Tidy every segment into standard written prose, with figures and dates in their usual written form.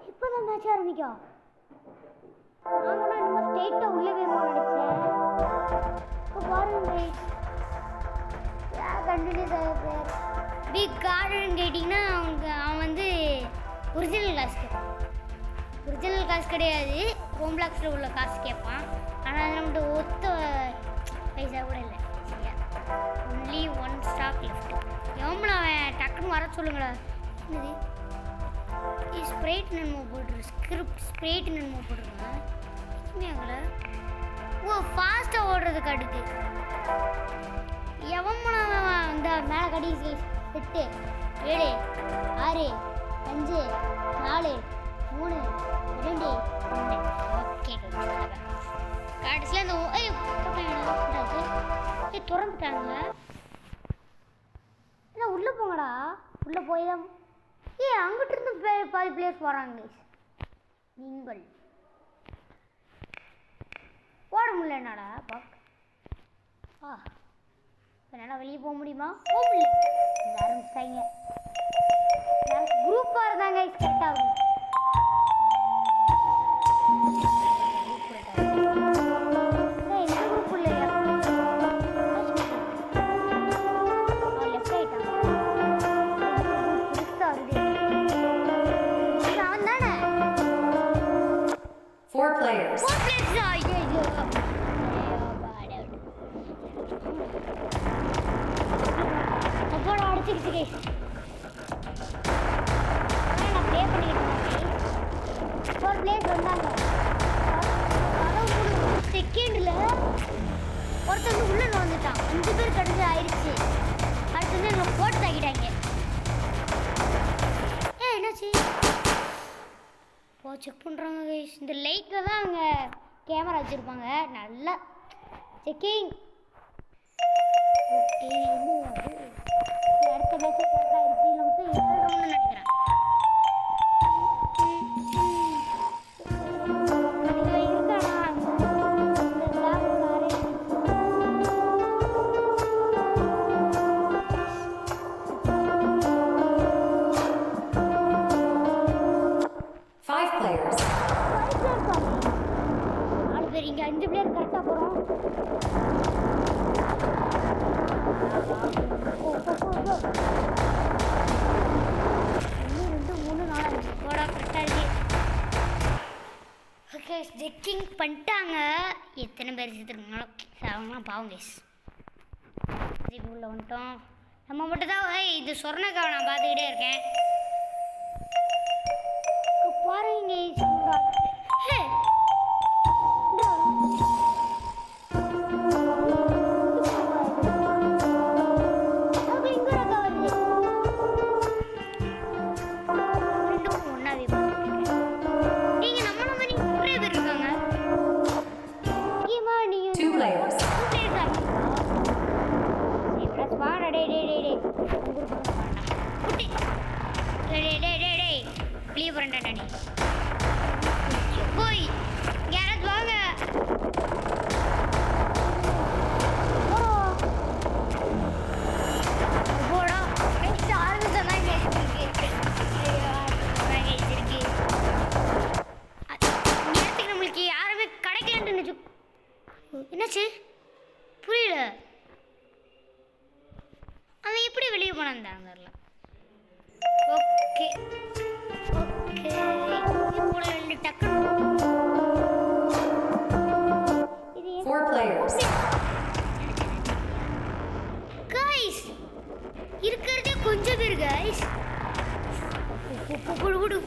இப்போதான் மேட்ச் ஆரம்பிக்கும். நாங்களாம் இன்னும் ஸ்ட்ரெயிட்டாக உள்ளே போய் நினச்சேன். இப்போ பாருங்க கண்டினியூஸ் ஆகுது. பிக் கார்டுன்னு கேட்டிங்கன்னா அவன் வந்து ஒரிஜினல் காசு கேட்பான். ஒரிஜினல் காசு கிடையாது, ரோம்லாக்ஸில் உள்ள காசு கேட்பான். ஆனால் அது நம்மகிட்ட ஒத்த பைசா கூட இல்லை. சரியா, ஒன்லி 1 ஸ்டாக் லெஃப்ட். எவ்வளோ அவன் டக்குன்னு வர சொல்லுங்களா. என்னது ஸ்ப்ரேட் நன்மை போட்டுரு, ஸ்கிரிப்ட் ஸ்ப்ரேட் நன்மை போட்டுருங்க. எதுவுமே ஆகலை. ஓ ஃபாஸ்ட்டாக ஓடுறதுக்கு அடுத்து எவன் இந்த மேலே கடைசி 8 7 6 5 4 3 2 1. ஓகே கடைசியில் அந்த திறந்துட்டாங்க. இல்லை உள்ளே போங்கடா, உள்ளே போய் தான் அங்கிட்டு இருந்து பாதி பிளேயர்ஸ் வராங்க. நீங்கள் போட முடியல என்னடா பாக். என்னால் வெளியே போக முடியுமா? போக முடியல. ஆரம்பிச்சிட்டாங்க. குரூப்பாக இருந்தாங்க கரெக்டாக இருக்கும். எந்த குரூப் இல்லையா? லெஃப்ட் ஆகிட்டான். புதுசாக வருது. அவன் தானே 4 players. 4 players. ஐயோ அப்போட அடிச்சுக்கிச்சு. நான் ப்ளே பண்ணிக்கிட்டு 4 பிளேயர்ஸ் வந்தாங்க. செகண்டில் ஒருத்தர் வந்து உள்ளே நுழைஞ்சிட்டான். 5 பேர் கடைசி ஆயிடுச்சு. அடுத்து வந்து எங்களை போட்டு தாக்கிட்டாங்க. என்னாச்சு? செக் பண்ணுறாங்க கைஸ். இந்த லைட்டில் தான் அவங்க கேமரா வச்சுருப்பாங்க. நல்லா செக்கிங். ஓகே இன்னும் அடுத்த மேட்ச் கரெக்டாக ஆயிடுச்சு. இல்லை மொத்தம் 7 ரவுண்டுன்னு நினைக்கிறேன். இங்கே 5 பிளேயர் கரெக்டாக போகிறோம். ஒன்று 2 3 4 போடா கரெக்டாக இருக்கு. ஓகே செக்கிங் பண்ணிட்டாங்க. எத்தனை பேர் சேர்த்துருக்காங்களோ அவங்களாம் பாவம் கேஸ். உள்ள வந்துட்டோம். நம்ம மட்டும் தான் இது சொர்ணக்காவை நான் பார்த்துக்கிட்டே இருக்கேன். பாருங்க என்னாச்சு புரியல. அவன் எப்படி வெளியே போனான் தெரியல. ஓகே ஓகே இப்போ 2 டக்கு. இது 4 players. गाइस இருக்கிறதே கொஞ்சம் பேர் गाइस. குடு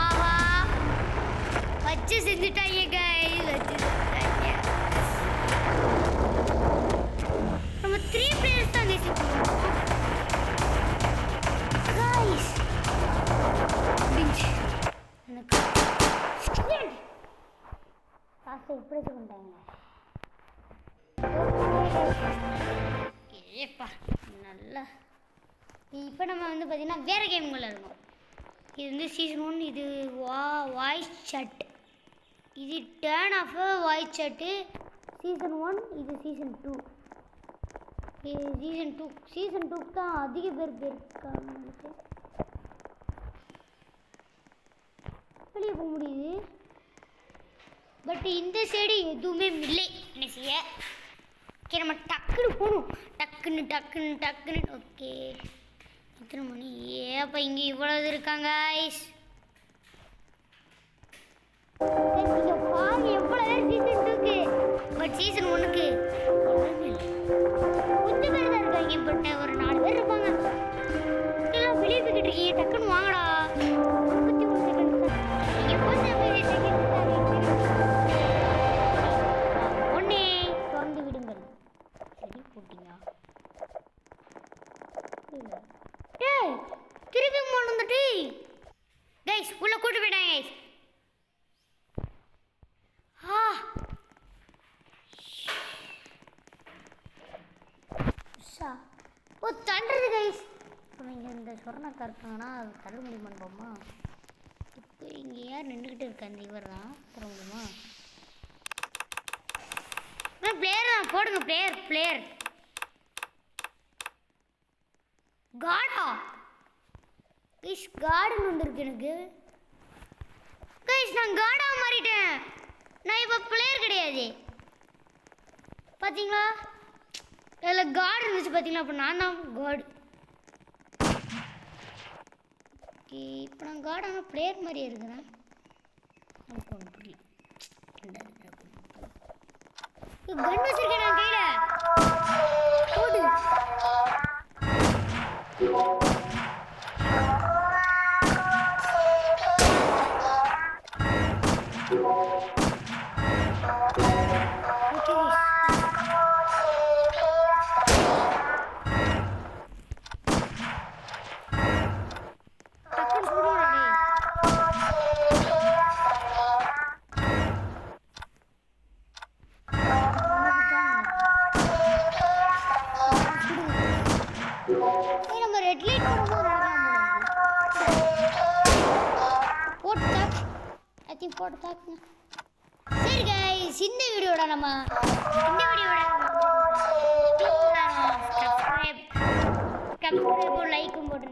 ஆஹா வச்சு செஞ்சுட்டாங்க गाइस. வச்சு செஞ்சுட்டாங்க. நம்ம 3 பிளேயர்ஸ் தான் गाइस. எனக்கு காசை இப்படி பண்ணிட்டாங்க. ஏப்பா நல்லா. இப்போ நம்ம வந்து பார்த்தீங்கன்னா வேறு கேம்களில் இருக்கும். இது வந்து சீசன் 1. இது வாய்ஸ் சாட். இது turn of voice chat season 1. இது சீசன் 2. இது சீசன் 2 தான் அதிக பேர் இருக்காங்க. வெளியே போக முடியுது. பட் இந்த சைடு எதுவுமே இல்லை. என்ன செய்ய? ஓகே, நம்ம டக்குன்னு போகணும். டக்குன்னு. ஓகே, எத்தனை மணி? ஏப்பா இங்கே இவ்வளவு இருக்காங்க. இங்கே பாருங்க எவ்வளோ பேர் சீசன் 2க்கு. பட் சீசன் 1க்கு கொஞ்சம் பேர் தான் இருக்காங்க. பட் ஒரு 4 பேர் இருப்பாங்க. எல்லாம் வெளியே போய்கிட்டு இருக்கீங்க. டக்குன்னு வாங்கடா. 33 செகண்ட் நீங்கள் கொஞ்சம் ஒன்னே திறந்து விடுங்கள். சரி போட்டீங்க. டேய் திருப்பி போனதுட்டு கைஸ் உள்ள கூட்டு போயிட்டாங்க கைஸ். ஓ தண்டுறது கைஸ். இப்போ இங்கே இந்த சொரணக்கா இருக்காங்கன்னா அது தள்ள முடியுமான்னு போமா? இப்போ இங்கே யார் நின்றுக்கிட்டு இருக்கா? இந்த இவர் தான் தர முடியுமா? பிளேயர் தான் போடுங்க. பிளேயர் காடா கைஸ். கார்டுன்னு ஒன்று இருக்கு எனக்கு கைஸ். நான் காடா மாறிட்டேன். நான் இப்போ பிளேயர் கிடையாது. பார்த்தீங்களா? அதில் கார்டு இருந்துச்சு பார்த்தீங்களா? அப்போ நான் தான் கார்டு. ஓகே, இப்போ நான் கார்டு ஆனால் பிளேயர் மாதிரியே இருக்கிறேன். நமக்கு ஒன்று புரியல. கன் வச்சிருக்கேன் நான் கையில். போடு. சரி கைஸ், இந்த வீடியோட நம்ம சப்ஸ்கிரைபும் லைக்கும் போட்டு